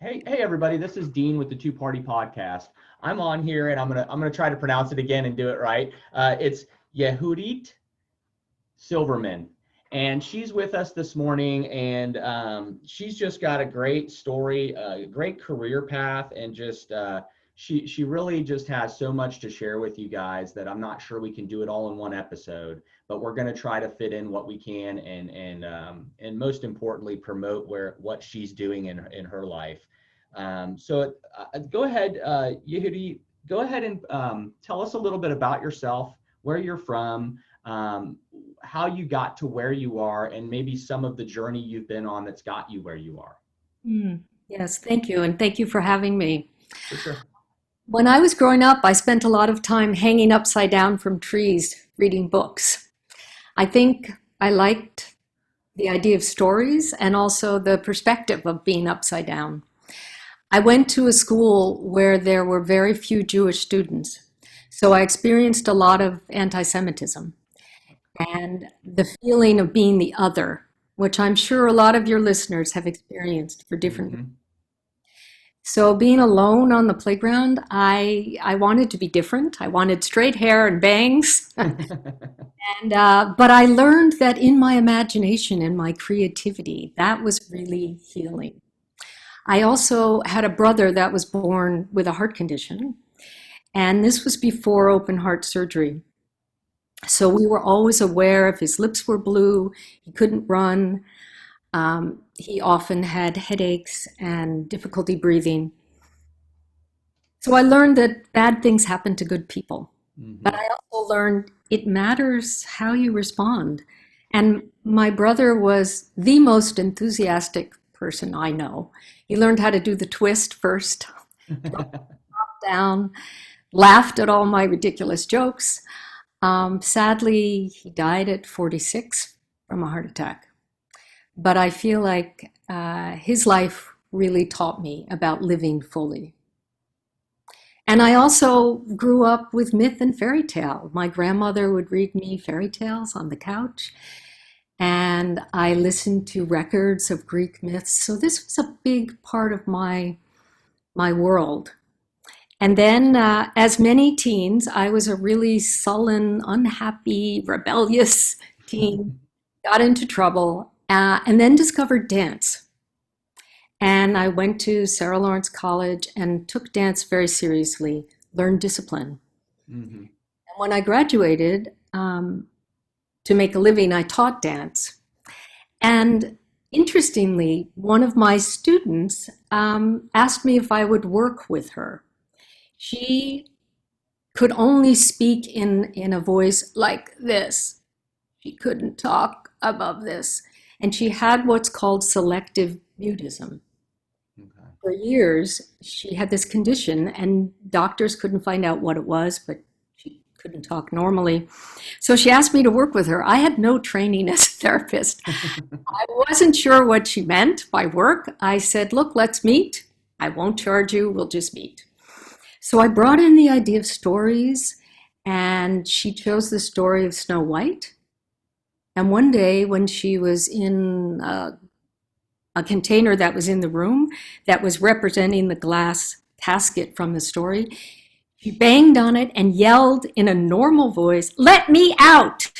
Hey everybody, this is Dean with the Two Party Podcast. I'm on here and I'm gonna try to pronounce it again and do it right. It's Yehudit Silverman, and she's with us this morning, and she's just got a great story, a great career path, and just she really just has so much to share with you guys that I'm not sure we can do it all in one episode, but we're going to try to fit in what we can, and most importantly promote what she's doing in her life. Go ahead, Yehudi, go ahead and tell us a little bit about yourself, where you're from, how you got to where you are, and maybe some of the journey you've been on that's got you where you are. Yes, thank you. And thank you for having me. For sure. When I was growing up, I spent a lot of time hanging upside down from trees reading books. I think I liked the idea of stories and also the perspective of being upside down. I went to a school where there were very few Jewish students, so I experienced a lot of anti-Semitism and the feeling of being the other, which I'm sure a lot of your listeners have experienced for different reasons. So being alone on the playground, I wanted to be different. I wanted straight hair and bangs. But I learned that in my imagination and my creativity, that was really healing. I also had a brother that was born with a heart condition, and this was before open heart surgery. So we were always aware if his lips were blue, he couldn't run. He often had headaches and difficulty breathing. So I learned that bad things happen to good people. But I also learned it matters how you respond. And my brother was the most enthusiastic person I know. He learned how to do the twist first, down, laughed at all my ridiculous jokes. Sadly, he died at 46 from a heart attack. But I feel like his life really taught me about living fully. And I also grew up with myth and fairy tale. My grandmother would read me fairy tales on the couch, and I listened to records of Greek myths. So this was a big part of my world. And then, as many teens, I was a really sullen, unhappy, rebellious teen, got into trouble, and then discovered dance. And I went to Sarah Lawrence College and took dance very seriously, learned discipline. And when I graduated, to make a living, I taught dance. And interestingly, one of my students asked me if I would work with her. She could only speak in a voice like this. She couldn't talk above this. And she had what's called selective mutism. For years, she had this condition, and doctors couldn't find out what it was, but she couldn't talk normally. So she asked me to work with her. I had no training as a therapist. I wasn't sure what she meant by work. I said, look, let's meet. I won't charge you. We'll just meet. So I brought in the idea of stories, and she chose the story of Snow White. And one day when she was in a container that was in the room that was representing the glass casket from the story, she banged on it and yelled in a normal voice, "Let me out!"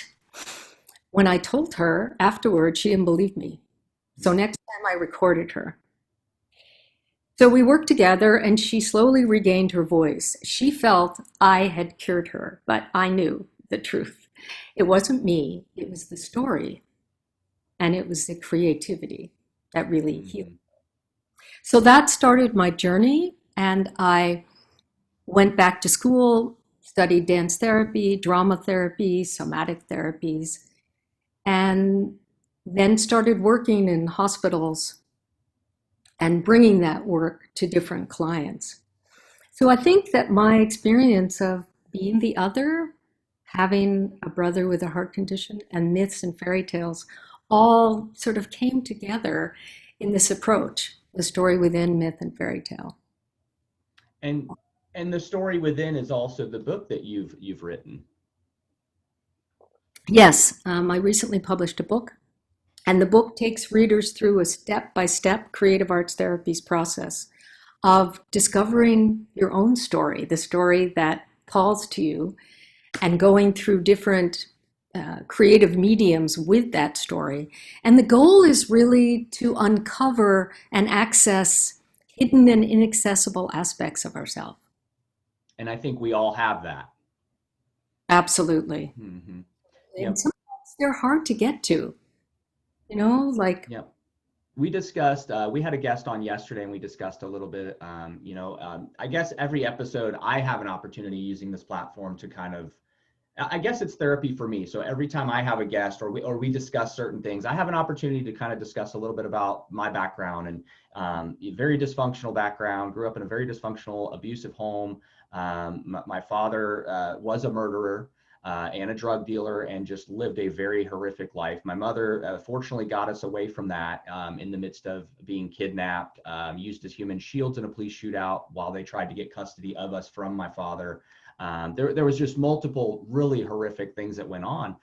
When I told her afterwards, she didn't believe me. So next time I recorded her. So we worked together, and she slowly regained her voice. She felt I had cured her, but I knew the truth. It wasn't me, it was the story, and it was the creativity that really healed. So that started my journey, and I went back to school, studied dance therapy, drama therapy, somatic therapies, and then started working in hospitals and bringing that work to different clients. So I think that my experience of being the other, having a brother with a heart condition, and myths and fairy tales all sort of came together in this approach, the story within myth and fairy tale. And the story within is also the book that you've written. Yes, I recently published a book And the book takes readers through a step-by-step creative arts therapies process of discovering your own story, the story that calls to you, and going through different creative mediums with that story. And the goal is really to uncover and access hidden and inaccessible aspects of ourselves. And I think we all have that. Absolutely. Mm-hmm. And Yep. sometimes they're hard to get to, like. Yep. We discussed, we had a guest on yesterday and we discussed a little bit, I guess every episode I have an opportunity using this platform to kind of, I guess it's therapy for me. So every time I have a guest or we discuss certain things, I have an opportunity to kind of discuss a little bit about my background and very dysfunctional background, grew up in a very dysfunctional, abusive home. My father was a murderer. And a drug dealer, and just lived a very horrific life. My mother fortunately got us away from that in the midst of being kidnapped, used as human shields in a police shootout while they tried to get custody of us from my father. There was just multiple really horrific things that went on.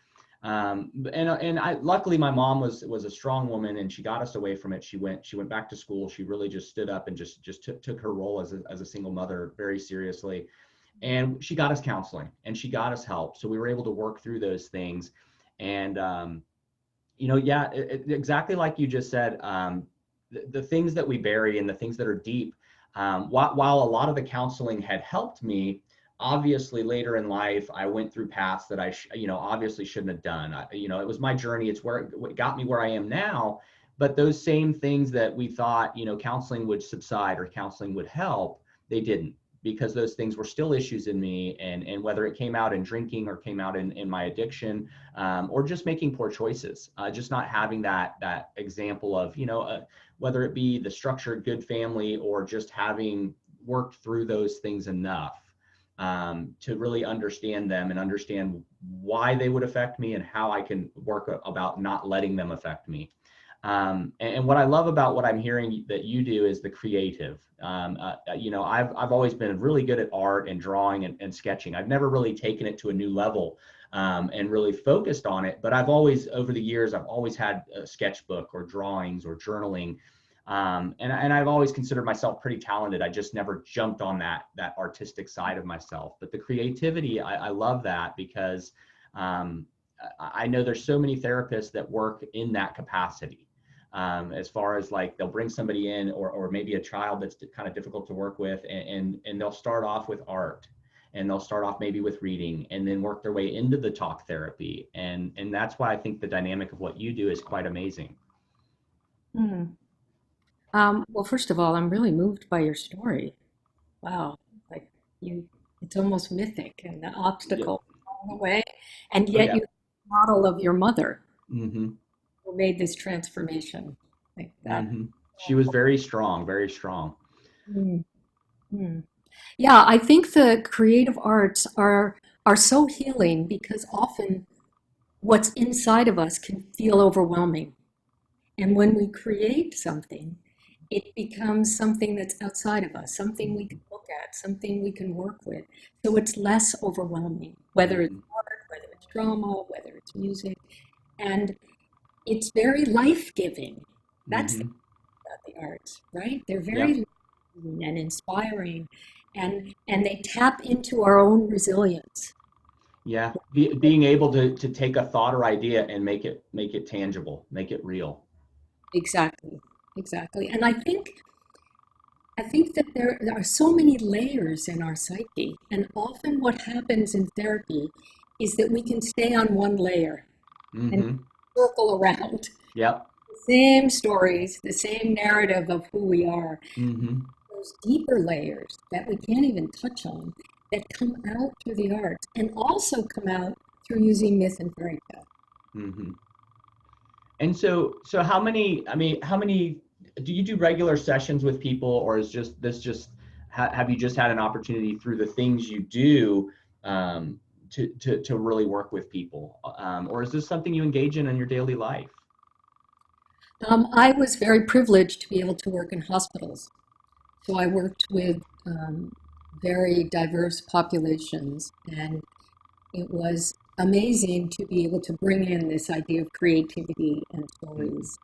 Luckily my mom was a strong woman and she got us away from it. She went back to school. She really just stood up and just took her role as a single mother very seriously. And she got us counseling and she got us help. So we were able to work through those things. And, exactly like you just said, the things that we bury and the things that are deep, while a lot of the counseling had helped me, obviously later in life, I went through paths that I, obviously shouldn't have done. It was my journey. It's where it got me where I am now. But those same things that we thought, counseling would subside or counseling would help, they didn't. Because those things were still issues in me, and whether it came out in drinking or came out in my addiction, or just making poor choices, just not having that example of, whether it be the structured good family or just having worked through those things enough to really understand them and understand why they would affect me and how I can work about not letting them affect me. And what I love about what I'm hearing that you do is the creative. I've always been really good at art and drawing and sketching. I've never really taken it to a new level and really focused on it. But over the years, I've always had a sketchbook or drawings or journaling. And I've always considered myself pretty talented. I just never jumped on that artistic side of myself. But the creativity, I love that because I know there's so many therapists that work in that capacity. As far as like they'll bring somebody in or maybe a child that's kind of difficult to work with and they'll start off with art and they'll start off maybe with reading and then work their way into the talk therapy. And that's why I think the dynamic of what you do is quite amazing. Mm. Well, first of all, I'm really moved by your story. Wow, like it's almost mythic and the obstacle all the way, and Oh yet yeah. you model of your mother Mm-hmm. who made this transformation like that. Mm-hmm. She was very strong, very strong. Mm, mm. Yeah, I think the creative arts are so healing because often what's inside of us can feel overwhelming. And when we create something, it becomes something that's outside of us, something we can look at, something we can work with. So it's less overwhelming, whether it's Mm-hmm. art, whether it's drama, whether it's music. And it's very life-giving. That's the Mm-hmm. thing about the arts, right? They're very Yep. life-giving and inspiring, and they tap into our own resilience. Yeah. Being able to take a thought or idea and make it tangible, make it real. Exactly, exactly. And I think that there are so many layers in our psyche, and often what happens in therapy is that we can stay on one layer and Mm-hmm. circle around Yep. the same stories, the same narrative of who we are. Mm-hmm. Those deeper layers that we can't even touch on that come out through the arts and also come out through using myth and fairy tale. Mm-hmm. And so how many do you do regular sessions with people, or is just this just have you just had an opportunity through the things you do to really work with people, or is this something you engage in your daily life? I was very privileged to be able to work in hospitals. So I worked with very diverse populations, and it was amazing to be able to bring in this idea of creativity and Mm. stories.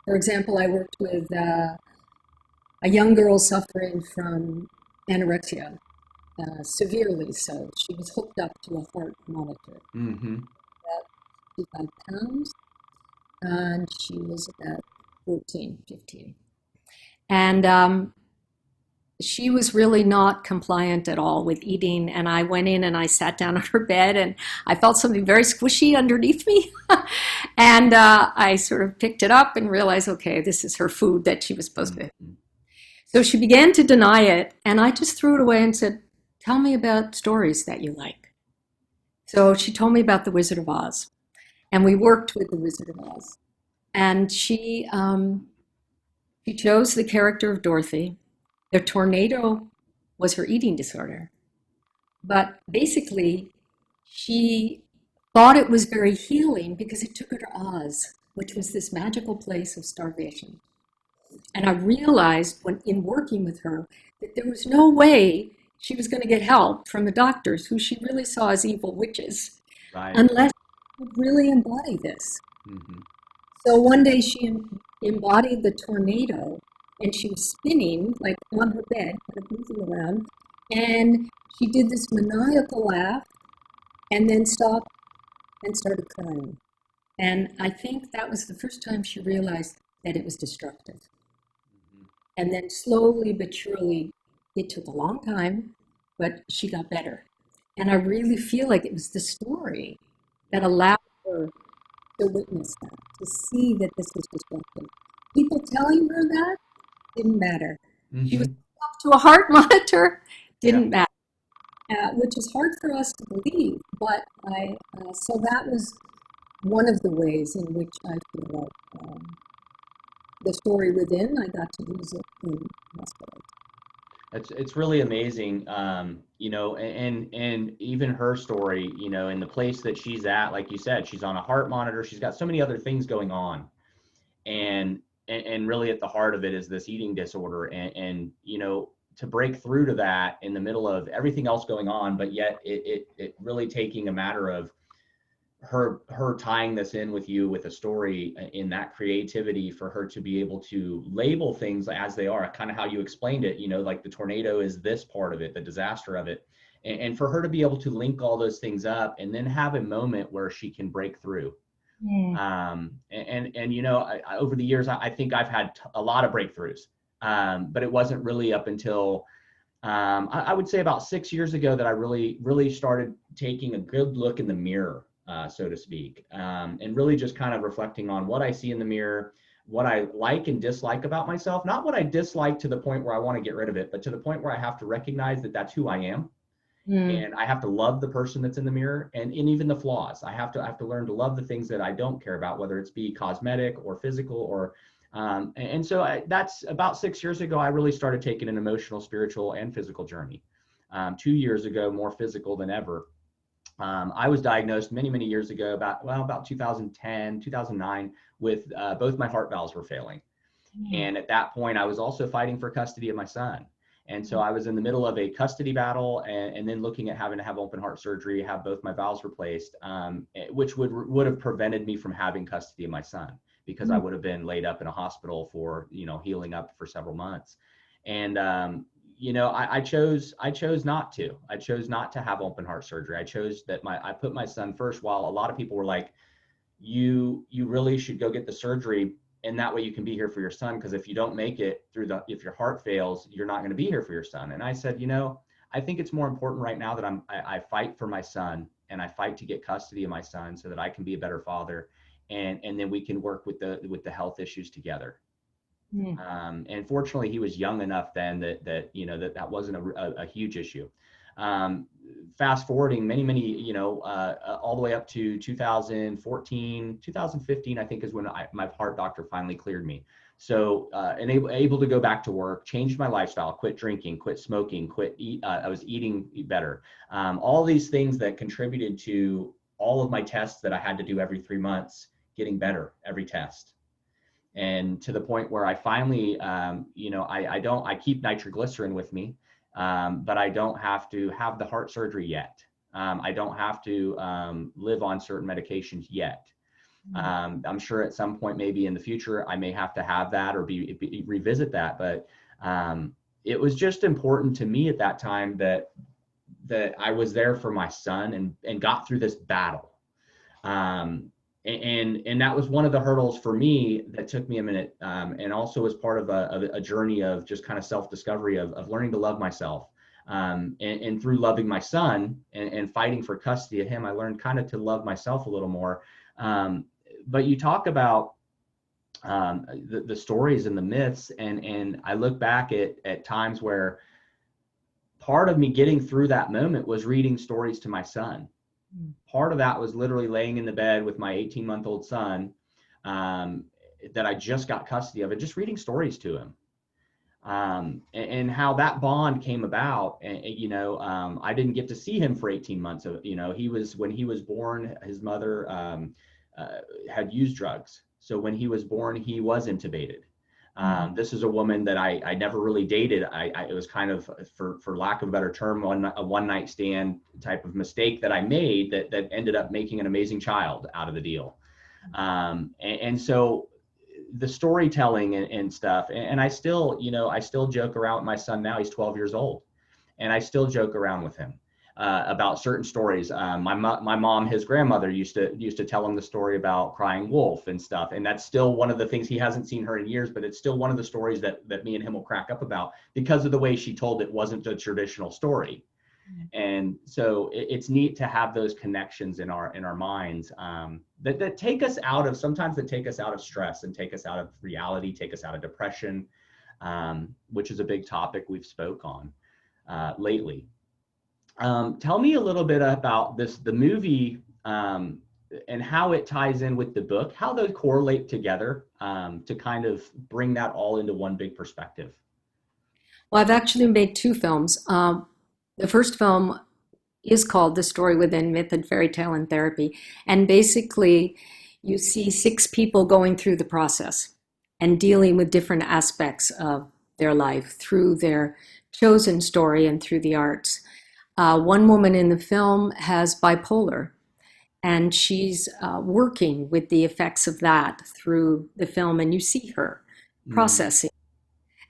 For example, I worked with a young girl suffering from anorexia, severely so. She was hooked up to a heart monitor, Mm-hmm. about 55 pounds, and she was about 14, 15. And she was really not compliant at all with eating. And I went in and I sat down on her bed and I felt something very squishy underneath me. And I sort of picked it up and realized, okay, this is her food that she was supposed to. Mm-hmm. So she began to deny it. And I just threw it away and said, tell me about stories that you like. So she told me about The Wizard of Oz. And we worked with The Wizard of Oz. And she chose the character of Dorothy. The tornado was her eating disorder. But basically, she thought it was very healing because it took her to Oz, which was this magical place of starvation. And I realized when in working with her that there was no way she was going to get help from the doctors, who she really saw as evil witches, Right. unless she would really embody this. Mm-hmm. So one day she embodied the tornado and she was spinning like on her bed, kind of moving around. And she did this maniacal laugh and then stopped and started crying. And I think that was the first time she realized that it was destructive. Mm-hmm. And then slowly but surely, it took a long time, but she got better. And I really feel like it was the story that allowed her to witness that, to see that this was destructive. People telling her that didn't matter. She was Mm-hmm. up to a heart monitor, Yeah. didn't matter, which is hard for us to believe. But so that was one of the ways in which I feel like the story within, I got to use it in hospital. It's really amazing, you know, and even her story, you know, in the place that she's at, like you said, she's on a heart monitor. She's got so many other things going on, and and really at the heart of it is this eating disorder, and you know, to break through to that in the middle of everything else going on, but yet it really taking a matter of her tying this in with you with a story in that creativity for her to be able to label things as they are, kind of how you explained it, you know, like the tornado is this part of it, the disaster of it, and for her to be able to link all those things up and then have a moment where she can break through. And you know, over the years, I think I've had a lot of breakthroughs, but it wasn't really up until I would say about 6 years ago that I really started taking a good look in the mirror, so to speak, and really just kind of reflecting on what I see in the mirror, what I like and dislike about myself, not what I dislike to the point where I want to get rid of it, but to the point where I have to recognize that that's who I am. Mm. And I have to love the person that's in the mirror, and even the flaws. I have to learn to love the things that I don't care about, whether it's be cosmetic or physical or and so that's about 6 years ago. I really started taking an emotional, spiritual, and physical journey. 2 years ago, more physical than ever. I was diagnosed many years ago, about 2010, 2009, with both my heart valves were failing. Mm. And at that point, I was also fighting for custody of my son. And so I was in the middle of a custody battle, and then looking at having to have open heart surgery, have both my valves replaced, which would have prevented me from having custody of my son, because I Mm. would have been laid up in a hospital for, you know, healing up for several months. And you know, I chose not to. I chose not to have open heart surgery. I put my son first, while a lot of people were like, you really should go get the surgery, and that way you can be here for your son, because if you don't make it through if your heart fails, you're not going to be here for your son. And I said, you know, I think it's more important right now that I fight for my son, and I fight to get custody of my son so that I can be a better father, and then we can work with the health issues together. Mm. And fortunately, he was young enough then that you know that wasn't a huge issue. Um, Fast forwarding many, you know, all the way up to 2014, 2015, I think is when my heart doctor finally cleared me. So and able to go back to work, changed my lifestyle, quit drinking, quit smoking, I was eating better. All these things that contributed to all of my tests that I had to do every 3 months, getting better every test. And to the point where I finally, you know, I keep nitroglycerin with me, but I don't have to have the heart surgery yet. I don't have to live on certain medications yet. I'm sure at some point, maybe in the future, I may have to have that or revisit that. But it was just important to me at that time that I was there for my son and got through this battle. And that was one of the hurdles for me that took me a minute, and also as part of a journey of just kind of self-discovery of learning to love myself. And through loving my son and fighting for custody of him, I learned kind of to love myself a little more. But you talk about the stories and the myths, and I look back at times where part of me getting through that moment was reading stories to my son. Part of that was literally laying in the bed with my 18-month-old son that I just got custody of, and just reading stories to him. And how that bond came about. And I didn't get to see him for 18 months. When he was born, his mother had used drugs. So when he was born, he was intubated. This is a woman that I never really dated. It was kind of, for lack of a better term, a one night stand type of mistake that I made that ended up making an amazing child out of the deal. And so the storytelling and stuff, and I still joke around with my son now. He's 12 years old, and I still joke around with him about certain stories. My mom, his grandmother, used to tell him the story about crying wolf and stuff, and that's still one of the things. He hasn't seen her in years, but it's still one of the stories that me and him will crack up about because of the way she told it. Wasn't a traditional story. And so it's neat to have those connections in our minds that take us out of, sometimes that take us out of stress and take us out of reality, take us out of depression, which is a big topic we've spoke on lately. Tell me a little bit about the movie and how it ties in with the book, how those correlate together to kind of bring that all into one big perspective. Well, I've actually made two films. The first film is called The Story Within Myth and Fairy Tale and Therapy. And basically, you see 6 people going through the process and dealing with different aspects of their life through their chosen story and through the arts. One woman in the film has bipolar, and she's working with the effects of that through the film, and you see her processing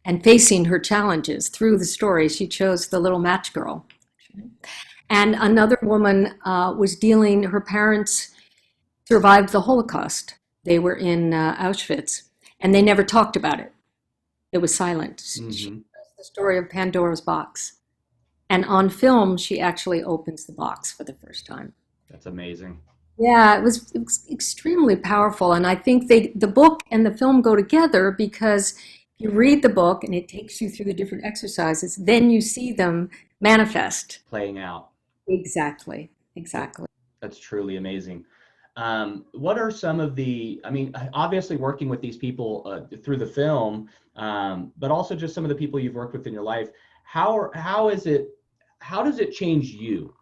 and facing her challenges through the story. She chose the little match girl. And another woman was her parents survived the Holocaust. They were in Auschwitz, and they never talked about it. It was silent. She tells the story of Pandora's box. And on film, she actually opens the box for the first time. That's amazing. Yeah, it was extremely powerful. And I think the book and the film go together because you read the book and it takes you through the different exercises, then you see them manifest. Playing out. Exactly. That's truly amazing. What are some of obviously working with these people through the film, but also just some of the people you've worked with in your life, how does it change you?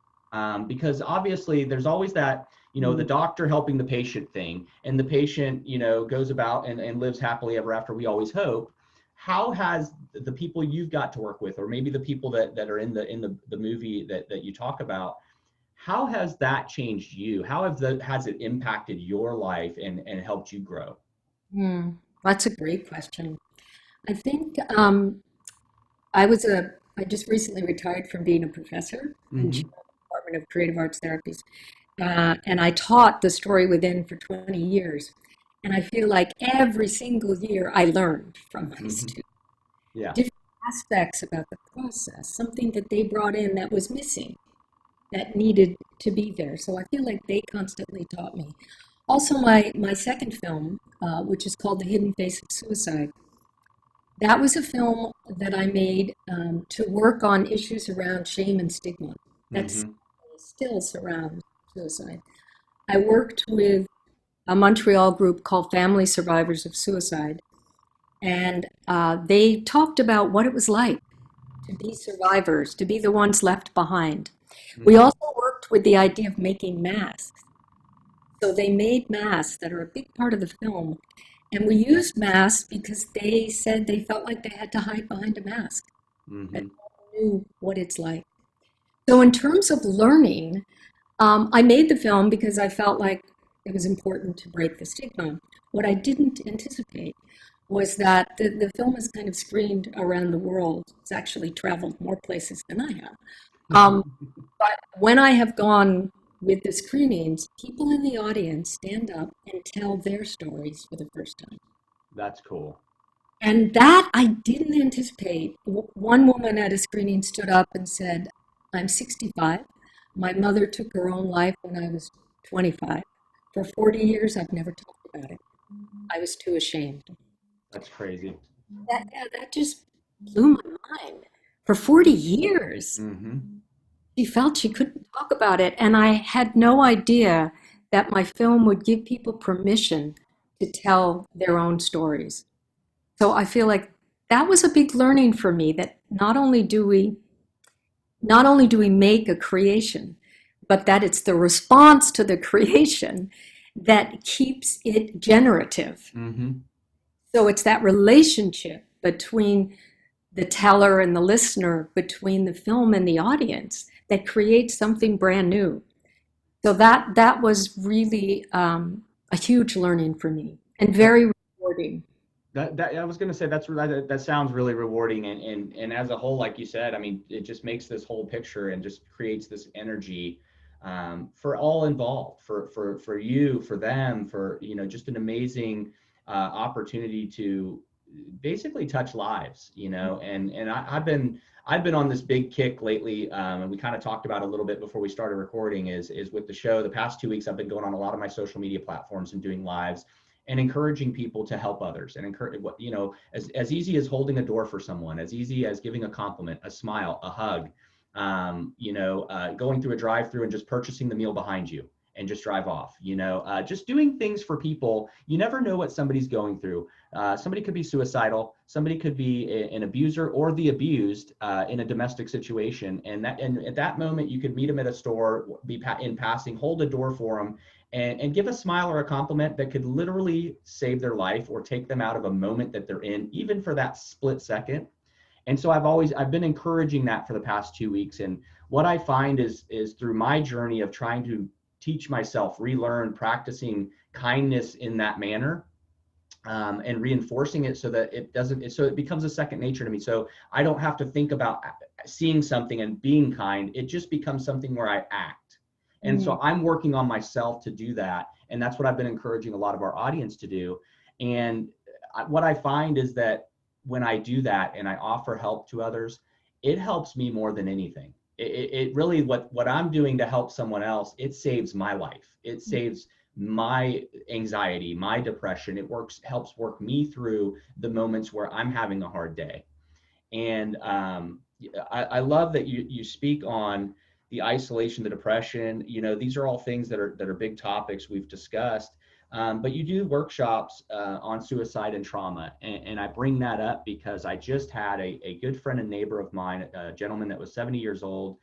Because obviously there's always that, the doctor helping the patient thing, and the patient, goes about and lives happily ever after, we always hope. How has the people you've got to work with, or maybe the people that are in the movie that you talk about, how has that changed you? How has it impacted your life and helped you grow? That's a great question. I think I just recently retired from being a professor in the Department of Creative Arts Therapies. And I taught The Story Within for 20 years. And I feel like every single year I learned from my students. Yeah. Different aspects about the process, something that they brought in that was missing, that needed to be there. So I feel like they constantly taught me. Also, my second film, which is called The Hidden Face of Suicide, that was a film that I made to work on issues around shame and stigma that still surround suicide. I worked with a Montreal group called Family Survivors of Suicide, and they talked about what it was like to be survivors, to be the ones left behind. We also worked with the idea of making masks. So they made masks that are a big part of the film. And we used masks because they said they felt like they had to hide behind a mask. That knew what it's like. So in terms of learning, I made the film because I felt like it was important to break the stigma. What I didn't anticipate was that the film is kind of screened around the world. It's actually traveled more places than I have. Um, but when I have gone with the screenings, people in the audience stand up and tell their stories for the first time. That's cool. And that I didn't anticipate. One woman at a screening stood up and said, I'm 65. My mother took her own life when I was 25. For 40 years, I've never talked about it. I was too ashamed. That's crazy. That just blew my mind. For 40 years, Mm-hmm. she felt she couldn't talk about it. And I had no idea that my film would give people permission to tell their own stories. So I feel like that was a big learning for me, that not only do we make a creation, but that it's the response to the creation that keeps it generative. Mm-hmm. So it's that relationship between the teller and the listener, between the film and the audience, that creates something brand new. So that was really a huge learning for me and very rewarding. That I was going to say that sounds really rewarding, and as a whole, like you said, I mean, it just makes this whole picture and just creates this energy for all involved, for you, for them, for just an amazing opportunity to basically touch lives, and I've been on this big kick lately, and we kind of talked about it a little bit before we started recording. Is with the show. The past 2 weeks, I've been going on a lot of my social media platforms and doing lives and encouraging people to help others, and encourage what as easy as holding a door for someone, as easy as giving a compliment, a smile, a hug, going through a drive-through and just purchasing the meal behind you and just drive off, just doing things for people. You never know what somebody's going through. Somebody could be suicidal, somebody could be an abuser or the abused in a domestic situation, and at that moment you could meet them at a store, in passing, hold a door for them, and give a smile or a compliment that could literally save their life or take them out of a moment that they're in, even for that split second. And so I've been encouraging that for the past 2 weeks. And what I find is through my journey of trying to teach myself, relearn, practicing kindness in that manner, and reinforcing it so that it becomes a second nature to me. So I don't have to think about seeing something and being kind. It just becomes something where I act. And so I'm working on myself to do that. And that's what I've been encouraging a lot of our audience to do. And what I find is that when I do that and I offer help to others, it helps me more than anything. It really, what I'm doing to help someone else, it saves my life. It saves my anxiety, my depression. Helps work me through the moments where I'm having a hard day. And I love that you speak on the isolation, the depression. These are all things that are big topics we've discussed. But you do workshops on suicide and trauma. And I bring that up because I just had a good friend and neighbor of mine, a gentleman that was 70 years old.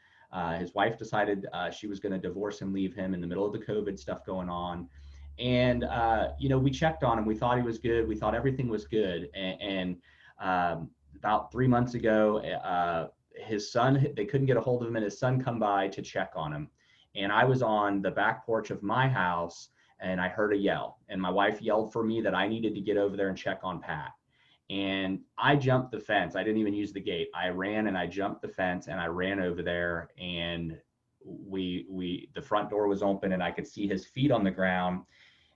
His wife decided she was going to divorce and leave him in the middle of the COVID stuff going on. And, we checked on him. We thought he was good. We thought everything was good. And about 3 months ago, his son, they couldn't get a hold of him, and his son come by to check on him. And I was on the back porch of my house, and I heard a yell, and my wife yelled for me that I needed to get over there and check on Pat. And I jumped the fence. I didn't even use the gate. I ran and I jumped the fence and I ran over there, and the front door was open and I could see his feet on the ground.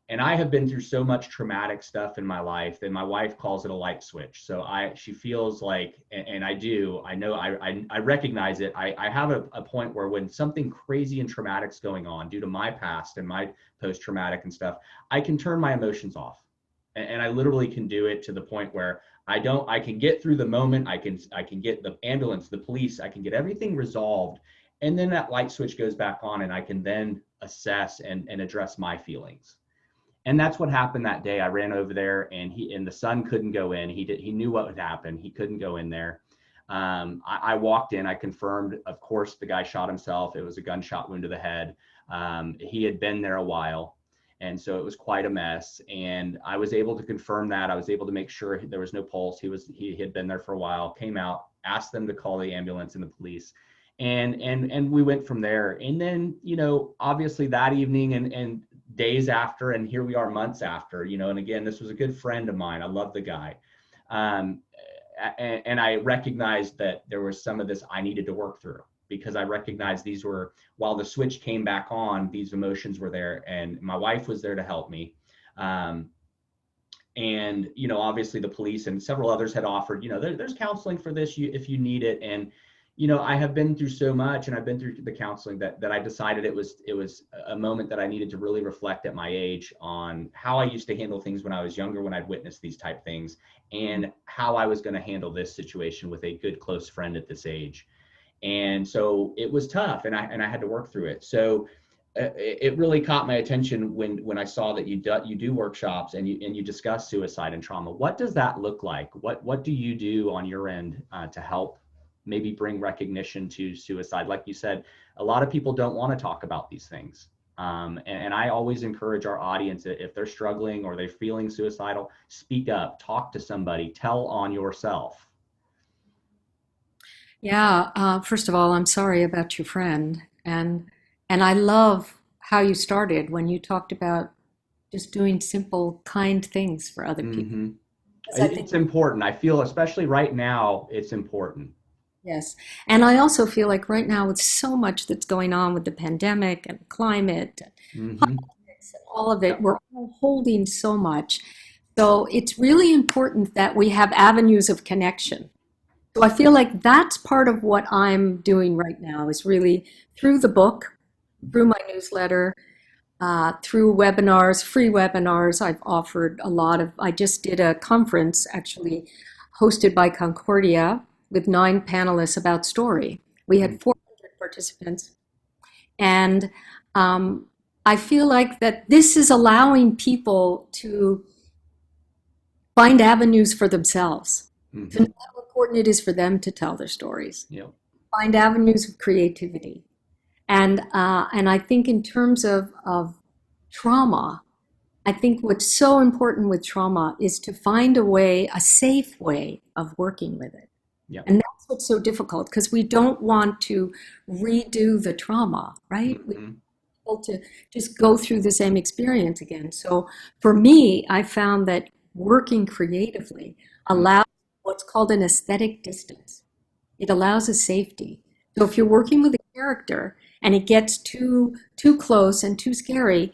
And I have been through so much traumatic stuff in my life that my wife calls it a light switch. So she feels like, and I do, I know, I recognize it. I have a point where when something crazy and traumatic is going on due to my past and my post-traumatic and stuff, I can turn my emotions off. And I literally can do it to the point where I can get through the moment. I can get the ambulance, the police, I can get everything resolved. And then that light switch goes back on, and I can then assess and address my feelings. And that's what happened that day. I ran over there, and the son couldn't go in. He knew what would happen. He couldn't go in there. I walked in. I confirmed, of course, the guy shot himself. It was a gunshot wound to the head. He had been there a while, and so it was quite a mess. And I was able to confirm that. I was able to make sure there was no pulse. He had been there for a while. Came out, asked them to call the ambulance and the police. And we went from there. And then, you know, obviously that evening and days after, and here we are months after, you know, and again, this was a good friend of mine. I love the guy. Um, and I recognized that there was some of this I needed to work through, because I recognized these were, while the switch came back on, these emotions were there, and my wife was there to help me. And, you know, obviously the police and several others had offered, you know, there's counseling for this if you need it. And, you know, I have been through so much, and I've been through the counseling that I decided it was a moment that I needed to really reflect at my age on how I used to handle things when I was younger, when I'd witnessed these type things, and how I was going to handle this situation with a good close friend at this age. And so it was tough, and I had to work through it. So it really caught my attention when I saw that you do workshops and you discuss suicide and trauma. What does that look like? What do you do on your end to help maybe bring recognition to suicide? Like you said, a lot of people don't want to talk about these things. And I always encourage our audience, if they're struggling or they're feeling suicidal, speak up, talk to somebody, tell on yourself. Yeah, first of all, I'm sorry about your friend, and I love how you started when you talked about just doing simple, kind things for other people. Hmm. Because I think It's important. I feel, especially right now, it's important. yes, and I also feel like right now with so much that's going on with the pandemic and climate and Hmm. politics and all of it, we're all holding so much. So it's really important that we have avenues of connection. So I feel like that's part of what I'm doing right now is really through the book, through my newsletter, through webinars, free webinars. I've offered a lot of, I just did a conference actually hosted by Concordia with 9 panelists about story. We had 400 participants. And I feel like that this is allowing people to find avenues for themselves, to know Hmm. how important it is for them to tell their stories, Yep. find avenues of creativity. And I think in terms of trauma, I think what's so important with trauma is to find a way, a safe way of working with it. Yep. And that's what's so difficult because we don't want to redo the trauma, right? We Hmm. want to just go through the same experience again. So for me, I found that working creatively allows what's called an aesthetic distance. It allows a safety. So if you're working with a character and it gets too close and too scary,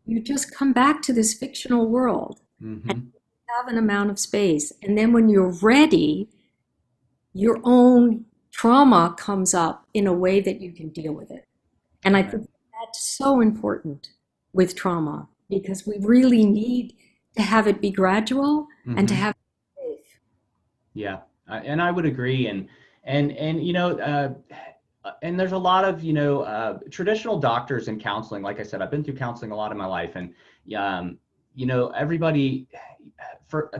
you just come back to this fictional world and Hmm. have an amount of space. And then when you're ready, your own trauma comes up in a way that you can deal with it. And I Right. think that's so important with trauma because we really need to have it be gradual and to Hmm. have it safe. Yeah, and I would agree. And you know, and there's a lot of, you know, traditional doctors in counseling. Like I said, I've been through counseling a lot in my life, and you know, everybody for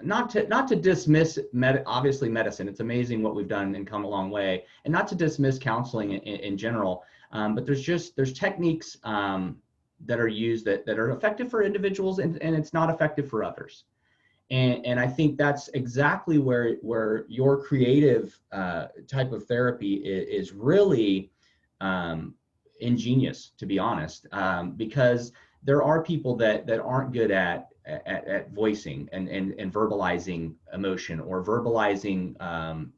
not to dismiss obviously medicine. It's amazing what we've done and come a long way, and not to dismiss counseling in general. But there's techniques that are used that are effective for individuals, and it's not effective for others. And I think that's exactly where your creative type of therapy is really ingenious, to be honest, because there are people that aren't good at voicing and verbalizing emotion or verbalizing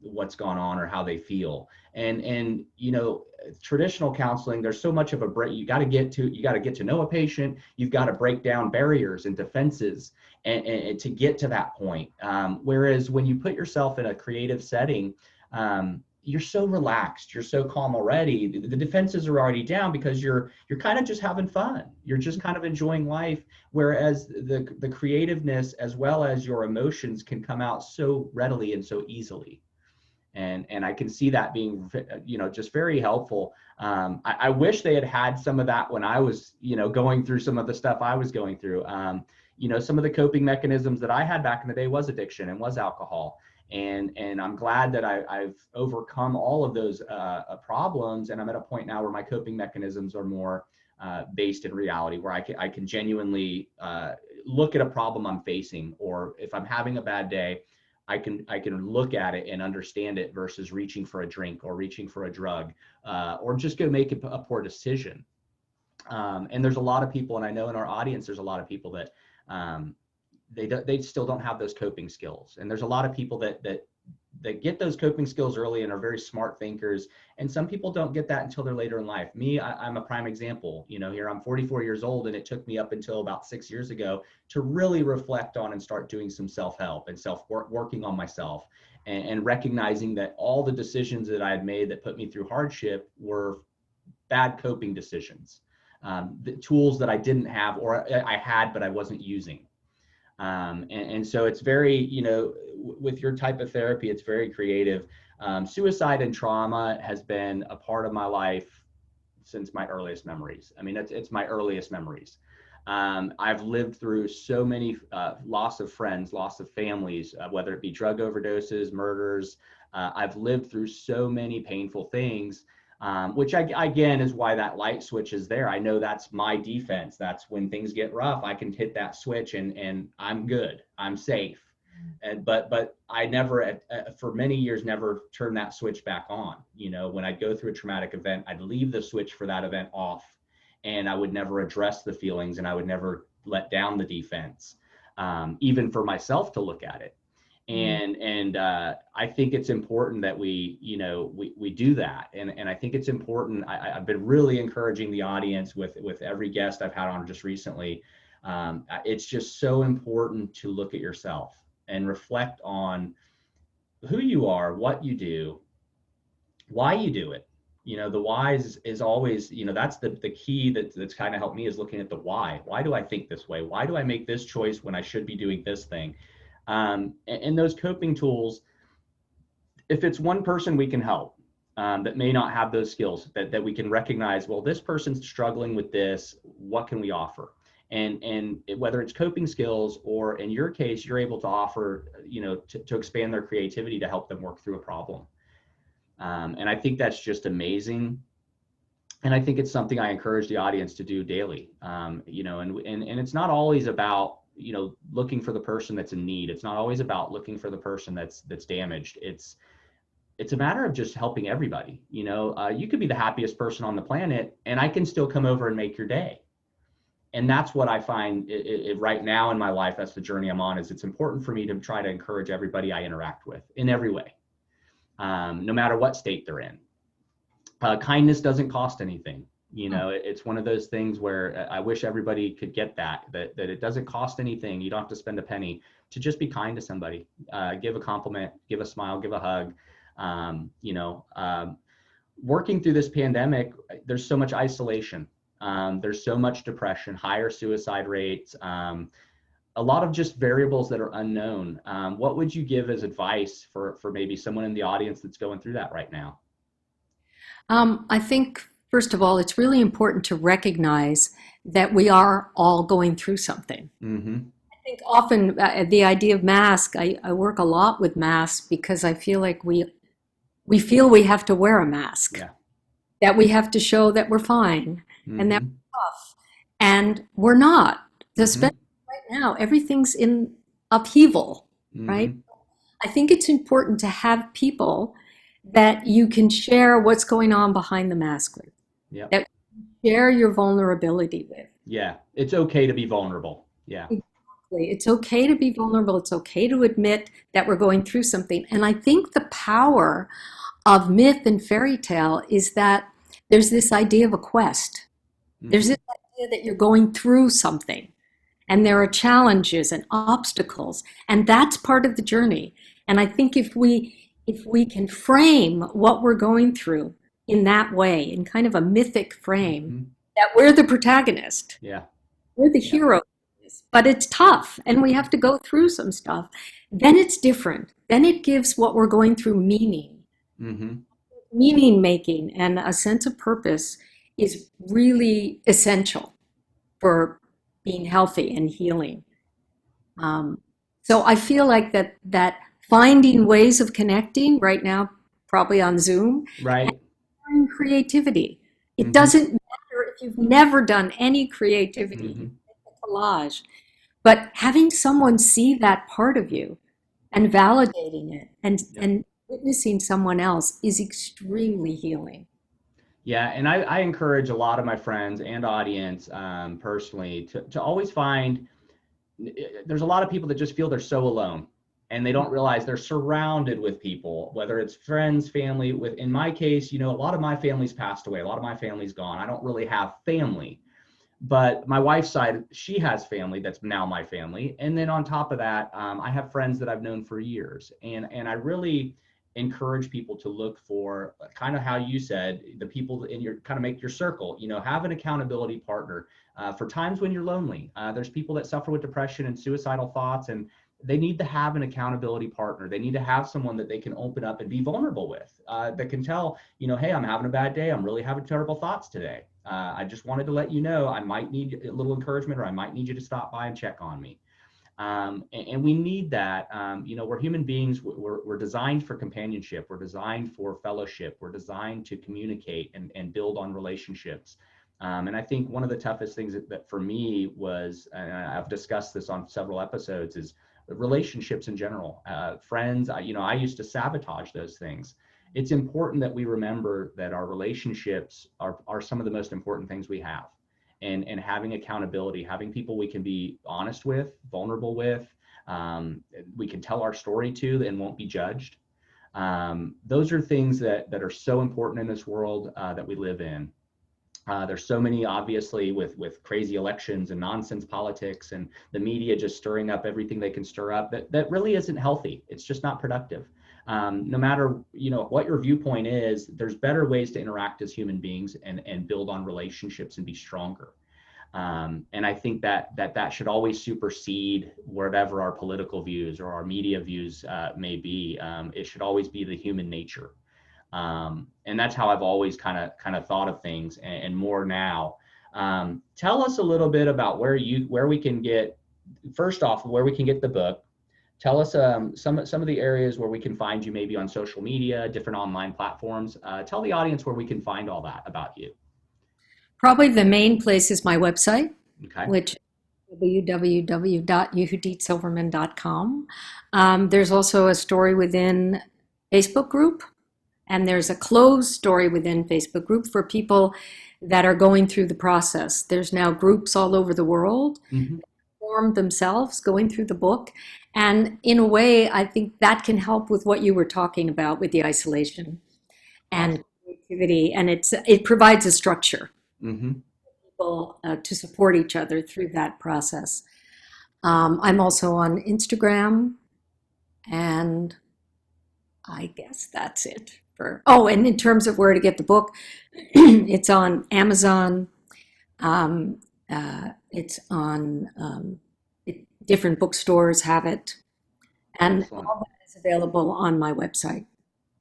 what's gone on or how they feel. And you know, traditional counseling, there's so much of a break. You got to get to know a patient. You've got to break down barriers and defenses and to get to that point. Whereas when you put yourself in a creative setting, you're so relaxed, you're so calm already. The defenses are already down because you're kind of just having fun. You're just kind of enjoying life. Whereas the creativeness as well as your emotions can come out so readily and so easily. And I can see that being, you know, just very helpful. I wish they had some of that when I was, you know, going through some of the stuff I was going through. You know, some of the coping mechanisms that I had back in the day was addiction and was alcohol. And I'm glad that I've overcome all of those problems. And I'm at a point now where my coping mechanisms are more based in reality, where I can genuinely look at a problem I'm facing, or if I'm having a bad day, I can look at it and understand it versus reaching for a drink or reaching for a drug, or just go make a poor decision. And there's a lot of people, and I know in our audience, there's a lot of people that they still don't have those coping skills. And there's a lot of people that get those coping skills early and are very smart thinkers. And some people don't get that until they're later in life. Me, I'm a prime example. Here I'm 44 years old, and it took me up until about 6 years ago to really reflect on and start doing some self-help and working on myself, and recognizing that all the decisions that I had made that put me through hardship were bad coping decisions, the tools that I didn't have, or I had, but I wasn't using. And so it's very, with your type of therapy, it's very creative. Suicide and trauma has been a part of my life since my earliest memories. I mean, it's my earliest memories. I've lived through so many loss of friends, loss of families, whether it be drug overdoses, murders. I've lived through so many painful things. Which again is why that light switch is there. I know that's my defense. That's when things get rough, I can hit that switch and I'm good, I'm safe. But I never, for many years, never turned that switch back on. When I'd go through a traumatic event, I'd leave the switch for that event off, and I would never address the feelings, and I would never let down the defense, even for myself to look at it. And I think it's important that we do that. And I think it's important. I've been really encouraging the audience with every guest I've had on just recently. It's just so important to look at yourself and reflect on who you are, what you do, why you do it. The why is always, that's the key that's kind of helped me, is looking at the why. Why do I think this way? Why do I make this choice when I should be doing this thing? And those coping tools, if it's one person we can help that may not have those skills, that we can recognize, well, this person's struggling with this, what can we offer? And whether it's coping skills, or in your case, you're able to offer, to expand their creativity to help them work through a problem. And I think that's just amazing. And I think it's something I encourage the audience to do daily. And it's not always about, looking for the person that's in need. It's not always about looking for the person that's damaged. It's a matter of just helping everybody. You could be the happiest person on the planet, and I can still come over and make your day. And that's what I find right now in my life. That's the journey I'm on. Is it's important for me to try to encourage everybody I interact with in every way, no matter what state they're in. Kindness doesn't cost anything. It's one of those things where I wish everybody could get that it doesn't cost anything. You don't have to spend a penny to just be kind to somebody. Give a compliment, give a smile, give a hug. Working through this pandemic, there's so much isolation. There's so much depression, higher suicide rates, a lot of just variables that are unknown. What would you give as advice for maybe someone in the audience that's going through that right now? I think, first of all, it's really important to recognize that we are all going through something. Mm-hmm. I think often the idea of mask, I work a lot with masks because I feel like we feel we have to wear a mask, Yeah. that we have to show that we're fine, Mm-hmm. and that we're tough. And we're not. Especially right now, everything's in upheaval, right? I think it's important to have people that you can share what's going on behind the mask with. Yeah. That you share your vulnerability with. Yeah. It's okay to be vulnerable. Yeah. Exactly. It's okay to be vulnerable. It's okay to admit that we're going through something. And I think the power of myth and fairy tale is that there's this idea of a quest. There's this idea that you're going through something, and there are challenges and obstacles, and that's part of the journey. And I think if we can frame what we're going through in that way, in kind of a mythic frame, that we're the protagonist, we're the hero, but it's tough and we have to go through some stuff, then it's different. Then it gives what we're going through meaning. Meaning making and a sense of purpose is really essential for being healthy and healing. So I feel like that finding ways of connecting right now, probably on Zoom, right, and creativity. It doesn't matter if you've never done any creativity, collage, but having someone see that part of you and validating it Yeah. and witnessing someone else is extremely healing. Yeah, and I encourage a lot of my friends and audience personally to always find there's a lot of people that just feel they're so alone and they don't realize they're surrounded with people, whether it's friends, family. In my case, a lot of my family's passed away. A lot of my family's gone. I don't really have family, but my wife's side, she has family that's now my family. And then on top of that, I have friends that I've known for years. And I really encourage people to look for kind of how you said, the people in your kind of make your circle, have an accountability partner for times when you're lonely. There's people that suffer with depression and suicidal thoughts, and they need to have an accountability partner. They need to have someone that they can open up and be vulnerable with, that can tell, hey, I'm having a bad day. I'm really having terrible thoughts today. I just wanted to let you know I might need a little encouragement, or I might need you to stop by and check on me. And we need that. We're human beings. We're designed for companionship. We're designed for fellowship. We're designed to communicate and build on relationships. And I think one of the toughest things that for me was, and I've discussed this on several episodes, is relationships in general. Friends, I used to sabotage those things. It's important that we remember that our relationships are some of the most important things we have. And having accountability, having people we can be honest with, vulnerable with, we can tell our story to and won't be judged. Those are things that are so important in this world that we live in. There's so many, obviously, with crazy elections and nonsense politics and the media just stirring up everything they can stir up, that really isn't healthy. It's just not productive. No matter what your viewpoint is, there's better ways to interact as human beings and build on relationships and be stronger. And I think that should always supersede whatever our political views or our media views may be. It should always be the human nature. And that's how I've always kind of thought of things, and more now. Tell us a little bit about where we can get, first off, where we can get the book. Tell us some of the areas where we can find you, maybe on social media, different online platforms. Tell the audience where we can find all that about you. Probably the main place is my website, Okay. which is www.yehuditsilverman.com. There's also a story within Facebook group, and there's a closed story within Facebook group for people that are going through the process. There's now groups all over the world. Mm-hmm. Formed themselves going through the book, and in a way I think that can help with what you were talking about with the isolation and creativity, and it provides a structure. Mm-hmm. People to support each other through that process. I'm also on Instagram, and I guess that's it and in terms of where to get the book, it's on Amazon. It's on different bookstores have it, and Excellent. all that is available on my website.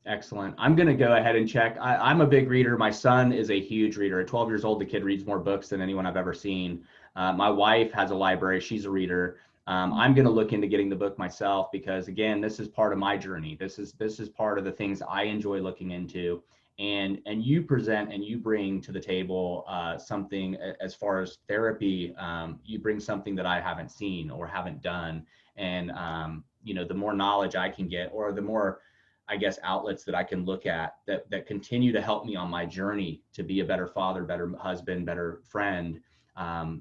Excellent. I'm going to go ahead and check. I'm a big reader. My son is a huge reader. At 12 years old, the kid reads more books than anyone I've ever seen. My wife has a library. She's a reader. I'm going to look into getting the book myself because, again, this is part of my journey. This is part of the things I enjoy looking into. And you present and you bring to the table something as far as therapy. You bring something that I haven't seen or haven't done. And, the more knowledge I can get, or the more, I guess, outlets that I can look at that continue to help me on my journey to be a better father, better husband, better friend. I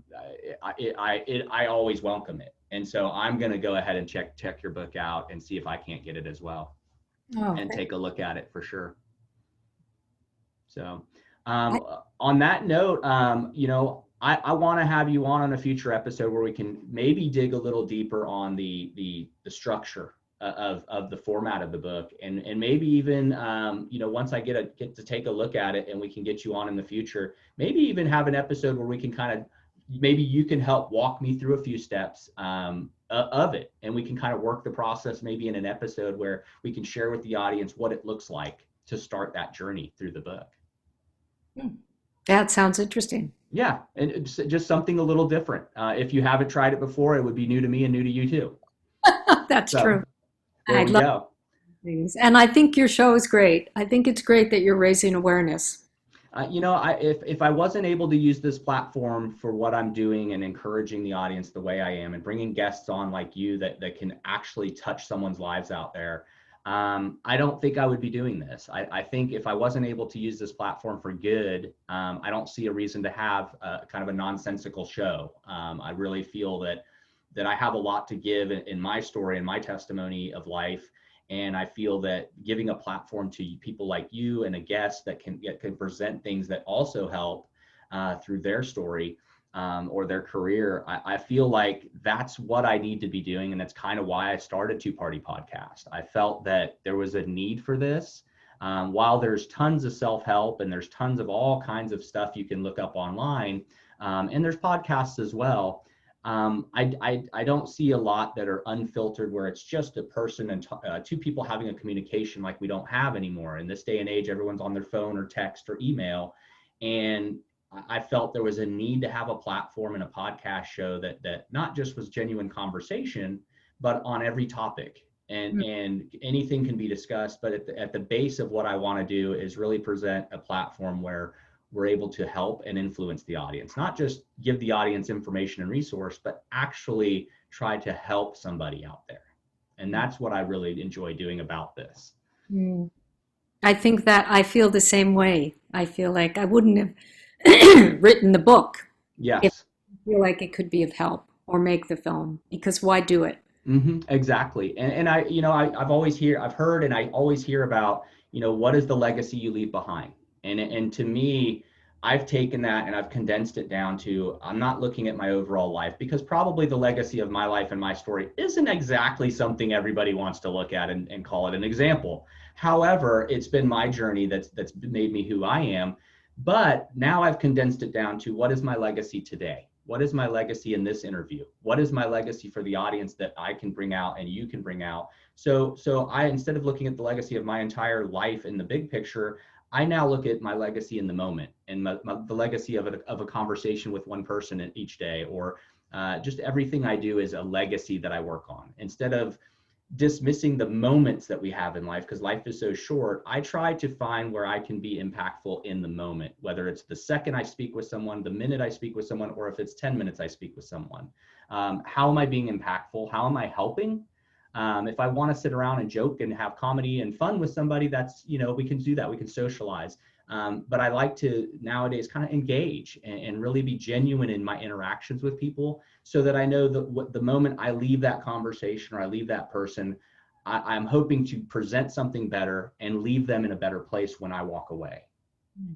always welcome it. And so I'm going to go ahead and check your book out and see if I can't get it as well, and take a look at it for sure. So on that note, I want to have you on a future episode where we can maybe dig a little deeper on the structure of the format of the book, and maybe even once I get to take a look at it and we can get you on in the future, maybe even have an episode where we can maybe you can help walk me through a few steps of it, and we can kind of work the process maybe in an episode where we can share with the audience what it looks like to start that journey through the book. That sounds interesting. Yeah, and it's just something a little different. If you haven't tried it before, it would be new to me and new to you too. That's true. There we go. Things. And I think your show is great. I think it's great that you're raising awareness. If I wasn't able to use this platform for what I'm doing and encouraging the audience the way I am and bringing guests on like you that can actually touch someone's lives out there, I don't think I would be doing this. I think if I wasn't able to use this platform for good, I don't see a reason to have kind of a nonsensical show. I really feel that I have a lot to give in my story and my testimony of life. And I feel that giving a platform to people like you and a guest that can present things that also help through their story or their career, I feel like that's what I need to be doing. And that's kind of why I started Two Party Podcast. I felt that there was a need for this. While there's tons of self-help and there's tons of all kinds of stuff you can look up online, and there's podcasts as well. I don't see a lot that are unfiltered where it's just a person and two people having a communication like we don't have anymore. In this day and age, everyone's on their phone or text or email. And I felt there was a need to have a platform and a podcast show that not just was genuine conversation, but on every topic. And anything can be discussed. But at the base of what I want to do is really present a platform where we're able to help and influence the audience, not just give the audience information and resource, but actually try to help somebody out there. And that's what I really enjoy doing about this. I think that I feel the same way. I feel like I wouldn't have written the book Yes. if I feel like it could be of help or make the film, because why do it? Exactly. And I've heard, and I always hear about, what is the legacy you leave behind? And to me, I've taken that and I've condensed it down to, I'm not looking at my overall life, because probably the legacy of my life and my story isn't exactly something everybody wants to look at and call it an example. However, it's been my journey that's made me who I am. But now I've condensed it down to, what is my legacy today? What is my legacy in this interview? What is my legacy for the audience that I can bring out and you can bring out? So I, instead of looking at the legacy of my entire life in the big picture, I now look at my legacy in the moment, and the legacy of a conversation with one person each day, or just everything I do is a legacy that I work on. Instead of dismissing the moments that we have in life, because life is so short, I try to find where I can be impactful in the moment, whether it's the second I speak with someone, the minute I speak with someone, or if it's 10 minutes I speak with someone. How am I being impactful? How am I helping? If I want to sit around and joke and have comedy and fun with somebody, that's, we can do that. We can socialize. But I like to nowadays kind of engage and really be genuine in my interactions with people, so that I know that the moment I leave that conversation or I leave that person, I'm hoping to present something better and leave them in a better place when I walk away.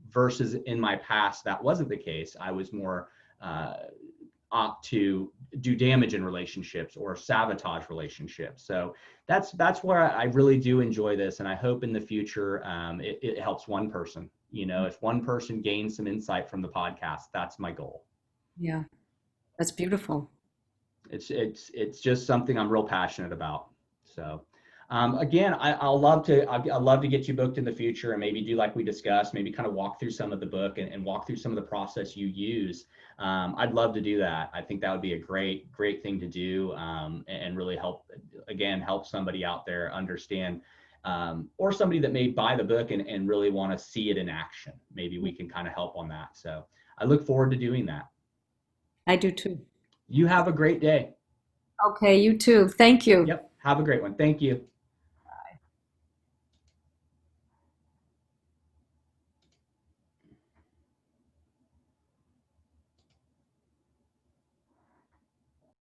Versus in my past, that wasn't the case. I was more opt to do damage in relationships or sabotage relationships. So that's where I really do enjoy this. And I hope in the future it helps one person. If one person gains some insight from the podcast, that's my goal. Yeah, that's beautiful. It's just something I'm real passionate about. So again, I'd love to get you booked in the future and maybe do like we discussed, maybe kind of walk through some of the book and walk through some of the process you use. I'd love to do that. I think that would be a great thing to do, and really help somebody out there understand, or somebody that may buy the book and really want to see it in action. Maybe we can kind of help on that. So I look forward to doing that. I do too. You have a great day. Okay, you too. Thank you. Yep. Have a great one. Thank you.